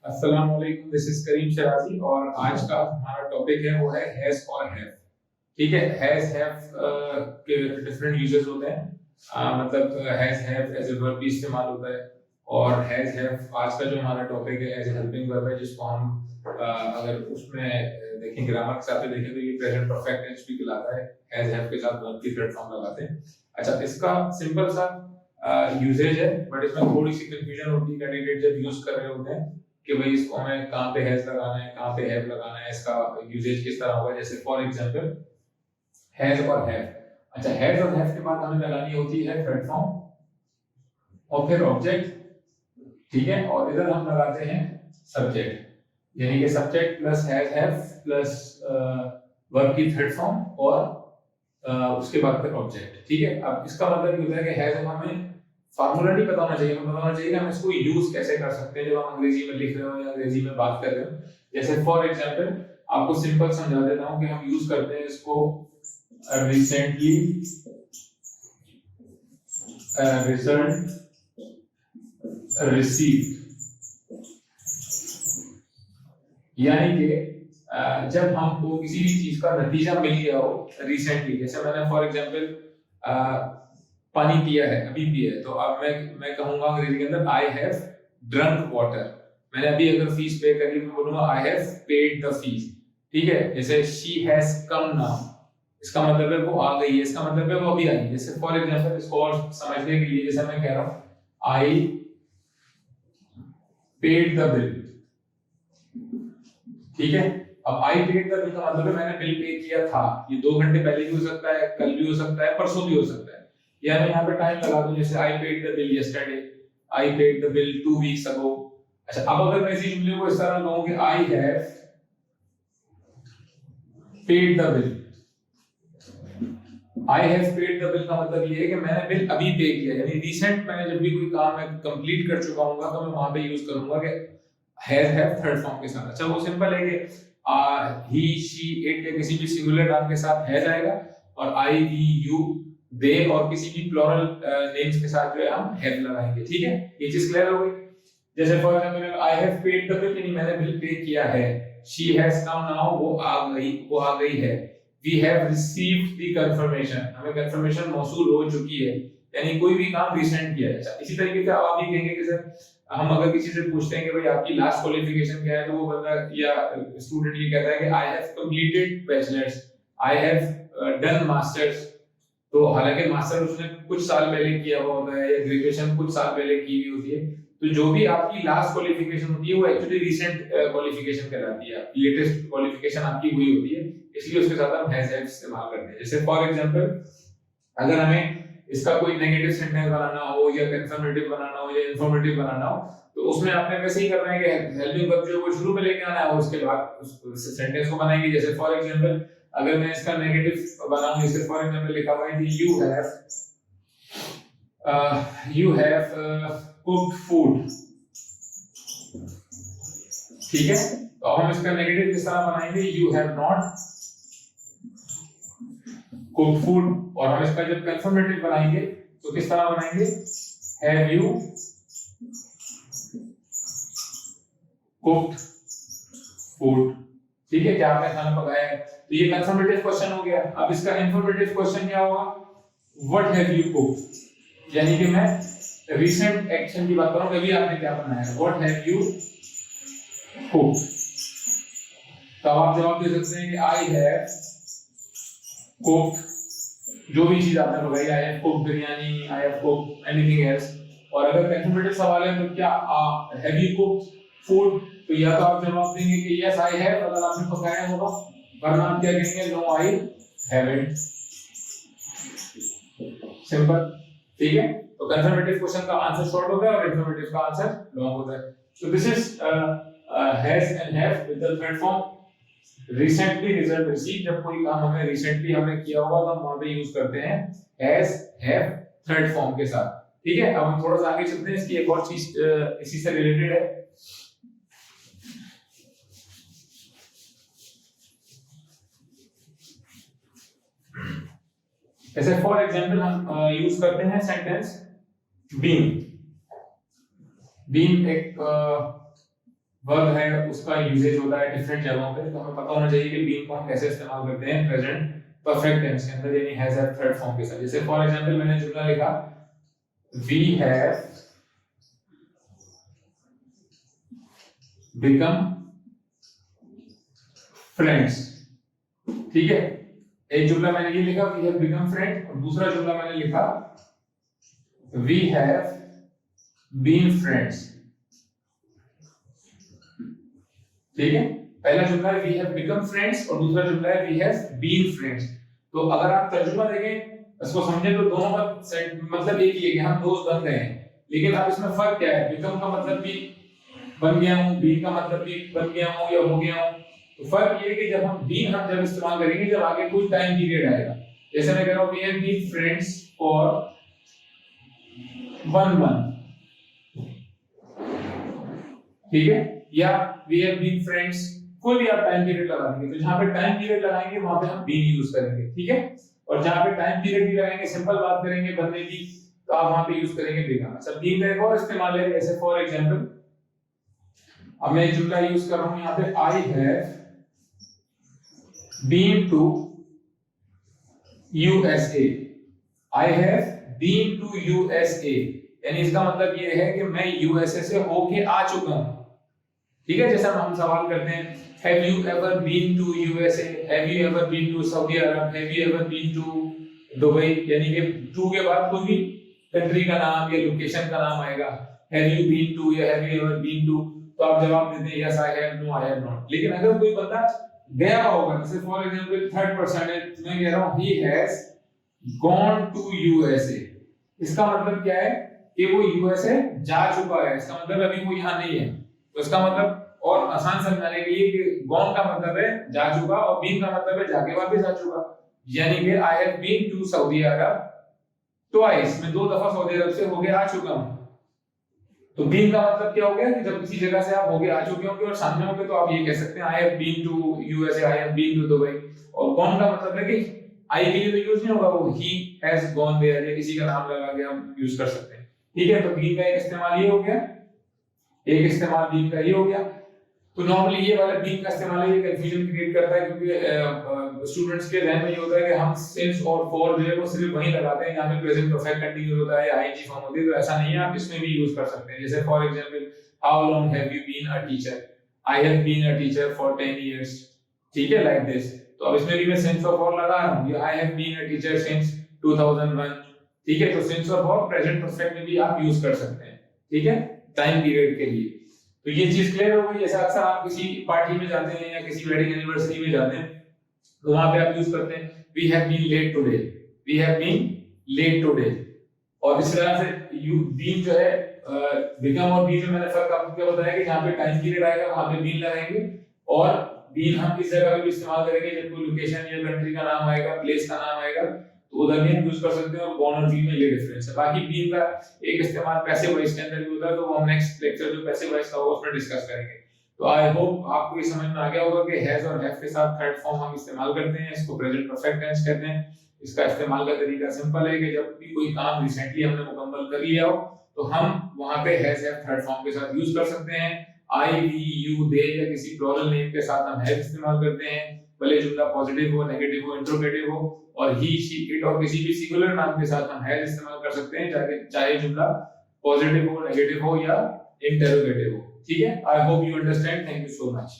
अस्सलाम वालेकुम, this is करीम शराजी और आज का हमारा टॉपिक है वो है हैज और हैव। ठीक है, हैज हैव के डिफरेंट यूजेस होते हैं। मतलब has have as a verb भी इस्तेमाल होता है और हैज हैव आज का जो हमारा टॉपिक है एज ए हेल्पिंग वर्ब है, जिसको हम अगर उसमें देखें ग्रामर के साथ देखें तो ये प्रेजेंट परफेक्ट टेंस भी कहलाता है। हैज हैव के साथ वर्ब की थर्ड फॉर्म लगाते हैं। अच्छा, इसका सिंपल सा यूजेज है, बट इसमें थोड़ी सी कंफ्यूजन होती है कैंडिडेट जब यूज कर रहे होते हैं कि भाई इसको हमें कहाँ पे हैज लगाना है, कहाँ पे हैव लगाना है, इसका यूजेज किस तरह होगा। जैसे फॉर एग्जांपल हैज और हैव। अच्छा, हैज और हैव के बाद हमें लगानी होती है थर्ड फॉर्म और फिर ऑब्जेक्ट। ठीक है, और इधर हम लगाते हैं सब्जेक्ट, यानी कि subject plus has have plus verb की थर्ड फॉर्म और उसके बाद फिर ऑब्जेक्ट। ठीक है, अब इसका मतलब ये होता है कि हैज हमें फार्मूला नहीं पता होना चाहिए, हमें पता होना चाहिए कि हम इसको यूज कैसे कर सकते हैं जब हम अंग्रेजी में लिख रहे हो या अंग्रेजी में बात कर रहे हो। जैसे फॉर एग्जांपल आपको सिंपल समझा देता हूं कि हम यूज करते हैं इसको रिसेंटली रिजल्ट रिसीव्ड, यानी कि जब हमको किसी भी चीज का नतीजा मिल गया हो रिसेंटली। जैसे मैंने फॉर एग्जांपल पानी पिया है, अभी पिया है, तो अब मैं कहूंगा अंग्रेजी के अंदर आई हैव ड्रंक वाटर। मैंने अभी अगर फीस पे करी तो बोलूंगा I have paid the fees. ठीक है, जैसे शी हैज कम नाउ, इसका मतलब है वो आ गई है, इसका मतलब है वो अभी आई। जैसे फॉर एग्जांपल इसको और समझने के लिए जैसे मैं कह रहा हूं आई पेड द बिल। ठीक है, अब आई पेड द बिल का मतलब है मैंने बिल पे किया था। ये 2 घंटे पहले भी हो सकता है, कल भी हो सकता है, परसों भी हो सकता है, या मैं यहाँ पे टाइम लगा दूं जैसे I paid the bill yesterday, I paid the bill 2 weeks ago. अच्छा, अब अगर मैं इसी जुमले को इस तरह कहूं कि I have paid the bill, I have paid the bill का मतलब ये है कि मैंने बिल अभी पे किया, यानी रिसेंट मैंने जब भी कोई काम मैं कंप्लीट कर चुका हूंगा तो मैं वहां पे यूज करूंगा कि हैज हैव थर्ड फॉर्म के साथ। अच्छा, वो सिंपल है कि ही शी इट या किसी भी सिंगुलर नाम के साथ हैज आएगा और आई वी यू दे और किसी भी प्लूरल नेम्स के साथ जो है हम हैव लगाएंगे। ठीक है, ये चीज क्लियर हो गई। जैसे for example I have paid the bill, यानी मैंने बिल पे किया है। शी हैज कम नाउ, वो आ गई है। We have received the confirmation, हमें कंफर्मेशन मौसूल हो चुकी है, यानी कोई भी काम रिसेंट किया है। अच्छा, इसी तरीके से आप भी कहेंगे कि सर हम अगर किसी से पूछते हैं कि भाई आपकी लास्ट क्वालिफिकेशन क्या है, तो वो बंदा या स्टूडेंट ये कहता है कि I have completed bachelors, I have done masters. तो हालांकि मास्टर उसने कुछ साल पहले किया हुआ होता है या ग्रेजुएशन कुछ साल पहले की हुई होती है, तो जो भी आपकी लास्ट क्वालिफिकेशन होती है वो एक्चुअली रीसेंट क्वालिफिकेशन कहलाती है, लेटेस्ट क्वालिफिकेशन आपकी हुई होती है, इसलिए उसके साथ हम हैज हैव इस्तेमाल करते हैं। जैसे फॉर एग्जांपल अगर हमें इसका कोई नेगेटिव सेंटेंस बनाना हो या कंफर्मेटिव बनाना हो या इंफॉर्मेटिव बनाना हो, तो उसमें आपने वैसे ही करना है कि हेल्पिंग वर्ब जो है वो शुरू में लेके आना है और उसके बाद उस सेंटेंस को बनाएंगे। जैसे फॉर एग्जांपल अगर मैं इसका नेगेटिव बनाऊं, जैसे फॉर एग्जांपल लिखा हुआ है कि यू हैव कुक्ड फूड। ठीक है, तो अब हम इसका नेगेटिव किस तरह बनाएंगे, you have not cooked food. और हम इसका जब कंफर्मेटिव बनाएंगे तो किस तरह बनाएंगे, हैव यू कुक्ड फूड। ठीक है, क्या आपने खाना पकाया है। तो ये कंफर्मेटिव क्वेश्चन हो गया। अब इसका इंफॉर्मेटिव क्वेश्चन क्या होगा, व्हाट हैव यू कुक्ड, यानी कि मैं रीसेंट एक्शन की बात कर रहा हूं, अभी आपने क्या बनाया है, व्हाट हैव यू कुक्ड। तो आप जवाब दे सकते हैं कि आई हैव कुक्ड जो भी चीज आपने बताई, I have cooked biryani, I have cooked anything else. और अगर कंफर्मेटिव सवाल है तो क्या हैव यू कुक्ड फूड, तो या तो आप जवाब देंगे कि यस आई हैव अगर आपने पकाया होगा, वरना आप क्या कहेंगे, नो आई हैवंट। सिंपल। ठीक है, तो कंफर्मेटिव क्वेश्चन का आंसर शॉर्ट होता है और इंफॉर्मेटिव का आंसर लॉन्ग होता है। तो this is has and have with the third form. Recently result receive, जब कोई काम हमें रिसेंटली हमने किया होगा तो हम वहां पे यूज करते हैं हैज हैव थर्ड फॉर्म के साथ। ठीक है, अब हम थोड़ा सा आगे चलते हैं, इसकी एक और चीज इसी से रिलेटेड है। जैसे फॉर एग्जांपल हम यूज करते हैं सेंटेंस बीन। बीन एक वर्ब है उसका यूजेज होता है डिफरेंट जगहों पे, तो हमें पता होना चाहिए कि बीन को हम कैसे इस्तेमाल करते हैं प्रेजेंट परफेक्ट टेंस के अंदर, यानी हैज हैव थर्ड फॉर्म के साथ। जैसे फॉर एग्जांपल मैंने जुमला लिखा वी हैव बिकम फ्रेंड्स, ठीक है। एक जुमला मैंने ये लिखा वी हैव बिकम फ्रेंड, और दूसरा जुमला मैंने लिखा वी हैव बीन फ्रेंड्स, ठीक है। पहला जुमला है वी हैव बिकम फ्रेंड्स और दूसरा जुमला है वी हैव बीन फ्रेंड्स। तो अगर आप तर्जुमा देखें इसको समझे तो दोनों का मतलब एक ही है कि हम दोस्त बन गए हैं, लेकिन अब इसमें फर्क क्या है, बिकम का मतलब भी बन गया हूं, बीन का मतलब भी बन गया हूं या हो गया हूं। तो फर्क ये है कि जब हम बीन हम जब इस्तेमाल करेंगे जब आगे कोई टाइम पीरियड आएगा, जैसे मैं कह रहा हूं we have been friends for 1 month, ठीक है, या वी हैव बीन फ्रेंड्स, कोई भी आप टाइम पीरियड लगा देंगे, तो जहां पे टाइम पीरियड लगाएंगे वहां पे हम बीन यूज करेंगे, ठीक है। और जहां पे टाइम पीरियड भी लगाएंगे, सिंपल बात करेंगे बनने की, तो आप वहां पे यूज करेंगे बिकम। अच्छा बीन का एक और इस्तेमाल है, जैसे फॉर एग्जांपल अब मैं एक जुमला यूज कर रहा हूं यहां पे I have been to USA, I have been to USA, यानी इसका मतलब ये है कि मैं यूएसए से होके आ चुका हूं, ठीक है। जैसा हम सवाल करते हैं have you ever been to USA, have you ever been to Saudi Arab, have you ever been to Dubai, यानी कि टू के बाद कोई भी कंट्री का नाम या लोकेशन का नाम आएगा, हैव यू बीन टू या have you ever been to, तो आप जवाब देते हैं yes I have, no I have not. लेकिन अगर कोई बंदा गया होगा, जैसे फॉर एग्जांपल थर्ड पर्सन है, मैं कह रहा हूं he has gone to USA, इसका मतलब क्या है कि वो यूएसए जा चुका है, इसका मतलब अभी वो यहां नहीं है। तो इसका मतलब और आसान समझाने के लिए कि गॉन का मतलब है जा चुका और बीन का मतलब है जाके वापस आ चुका, यानी कि I have been to Saudi Arab twice, मैं 2 दफा सऊदी अरब से होके आ चुका हूं। तो बीन का मतलब क्या हो गया कि जब किसी जगह से आप होके आ चुके होंगे और सामने होंगे तो आप ये कह सकते हैं I have been to USA, I have been to Dubai. और गॉन का मतलब है कि आई के लिए तो यूज नहीं होगा, वो ही हैज गॉन देयर या किसी का नाम लगा के हम यूज कर सकते हैं, ठीक है। तो बीन का एक इस्तेमाल ये हो गया, एक इस्तेमाल बीन का ये हो गया। तो नॉर्मली ये वाला बीन का इस्तेमाल है, ये कंफ्यूजन क्रिएट करता है क्योंकि स्टूडेंट्स के ध्यान में ये होता है कि हम सिंस और फॉर जो है वो सिर्फ वहीं लगाते हैं जहां पे प्रेजेंट परफेक्ट कंटीन्यूअस होता है या आईएनजी फॉर्म होती है, तो ऐसा नहीं है, आप इसमें भी यूज कर सकते हैं। जैसे for example how long have you been a teacher, I have been a teacher for 10 years, ठीक है, लाइक दिस। तो अब इसमें भी मैं सिंस और फॉर लगा रहा हूं, I have been a teacher since 2001, ठीक है। तो सिंस और फॉर प्रेजेंट परफेक्ट में भी आप यूज कर सकते हैं, ठीक है, टाइम पीरियड के लिए। तो ये चीज क्लियर हो गई। जैसे अक्सर आप किसी पार्टी में जाते हैं या किसी वेडिंग एनिवर्सरी में जाते हैं तो वहां पे आप यूज करते हैं we have been late today, we have been late today. और इस तरह से यू बीन जो है बिकम और बीन में मैंने फर्क आपको क्या बताया कि जहां पे टाइम पीरियड आएगा वहां पे बीन लगाएंगे, और बीन हम इस जगह पे भी इस्तेमाल करेंगे जब कोई लोकेशन या कंट्री का नाम आएगा, प्लेस का नाम आएगा, तो उधर भी हम यूज कर सकते हैं। और गॉन और बीन में ये डिफरेंस है। बाकी बीन का एक इस्तेमाल पैसिव वॉइस के अंदर भी होता है, तो वो हम नेक्स्ट लेक्चर जो पैसिव वॉइस का होगा उसमें डिस्कस करेंगे। तो आई होप आपको ये समझ में आ गया होगा कि हैज और हैव के साथ थर्ड फॉर्म हम इस्तेमाल करते हैं, इसको प्रेजेंट परफेक्ट टेंस कहते हैं। इसका इस्तेमाल का तरीका सिंपल है कि जब भी कोई काम रिसेंटली हमने मुकम्मल कर लिया हो तो हम वहां पे हैज हैव थर्ड फॉर्म के साथ यूज कर सकते हैं। आई वी यू दे या किसी प्लूरल नेम के साथ हम हैव इस्तेमाल करते हैं, भले जुमला पॉजिटिव हो, नेगेटिव हो, इंट्रोगेटिव हो। और ही शी इट और किसी भी सिंगुलर नाम के साथ हम हैज इस्तेमाल कर सकते हैं, चाहे जुमला पॉजिटिव हो, नेगेटिव हो या इंटरोगेटिव हो, ठीक है। I hope you understand. Thank you so much.